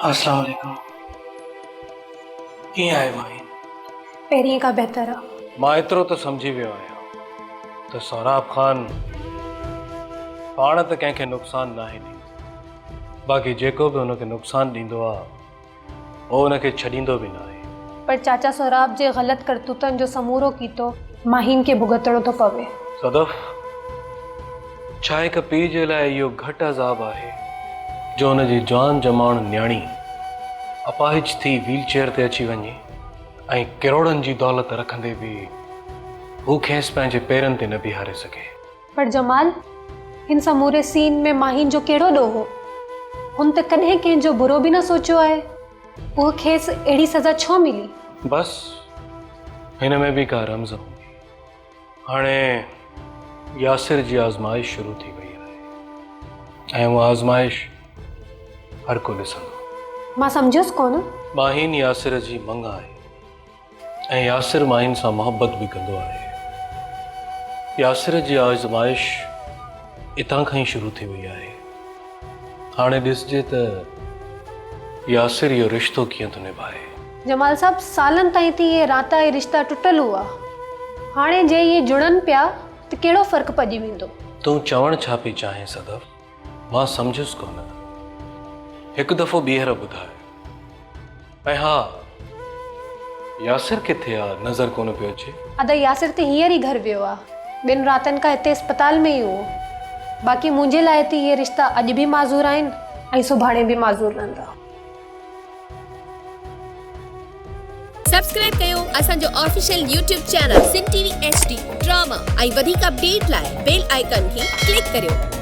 अस्सलाम वालेकुम। कीअं आहे माही? पहिरीं खां बहितर आहे। मां एतिरो त सम्झी वियो आहियां त सौराब ख़ान पाण त कंहिंखे नुक़सानु नाहे ॾींदो, बाक़ी जेको बि हुनखे नुक़सानु ॾींदो आहे उहो हुनखे छॾींदो बि न आहे। पर चाचा सौराब जे ग़लति करतूतनि जो समूरो कीतो माहीन खे भुगतणो थो पवे। सदफ, छा हिकु पीउ जे लाइ इहो घटि अज़ाब आहे जो हुनजी जवान जमाण न्याणी अपाहिज थी व्हीलचेयर ते अची वञे ऐं करोड़नि जी दौलत रखंदे बि हू खेसि पंहिंजे पेरनि ते न बीहारे सघे। पर जमाल, हिन समूरे सीन में माहीन जो कहिड़ो ॾोह हो? हुन त कॾहिं कंहिंजो बुरो बि न सोचियो आहे। उहो खेसि अहिड़ी सज़ा छो मिली? बसि हिन में बि का रमज़ हूंदी। हाणे यासिर जी आज़माइश शुरू थी वई आहे ऐं उहा आज़माइश हर को ॾिसंदो। मां सम्झुसि कोन। माहीन यासिर जी मंग आहे ऐं यासिर माहीन सां मोहबत बि कंदो आहे। यासिर जी आज़माइश इतां खां ई शुरू थी वई आहे। हाणे ॾिसजे त यासिर इहो रिश्तो कीअं थो निभाए। जमाल साहब, सालनि ताईं थी इहे राता ऐं रिश्ता टुटल हुआ। हाणे जे इहे जुड़नि पिया त कहिड़ो फ़र्क़ु पइजी वेंदो? तूं चवण छा पई चाहें सदफ? मां सम्झुसि कोन। हिकु दफ़ो ॿीहर ॿुधाए। ऐं हा, यासिर किथे आहे? नज़र कोन पियो अचे। अदा यासिर त हींअर ई घर वियो आहे। 2 रातनि खां हिते अस्पताल में ई हुओ। बाक़ी मुंहिंजे लाइ त इहे रिश्ता अॼु बि माज़ूर आहिनि ऐं सुभाणे बि माज़ूर रहंदा। सब्सक्राइब कयो असांजो official YouTube channel Sindh TV HD drama ऐं वधीक अपडेट लाइ बेल आइकन खे क्लिक करियो।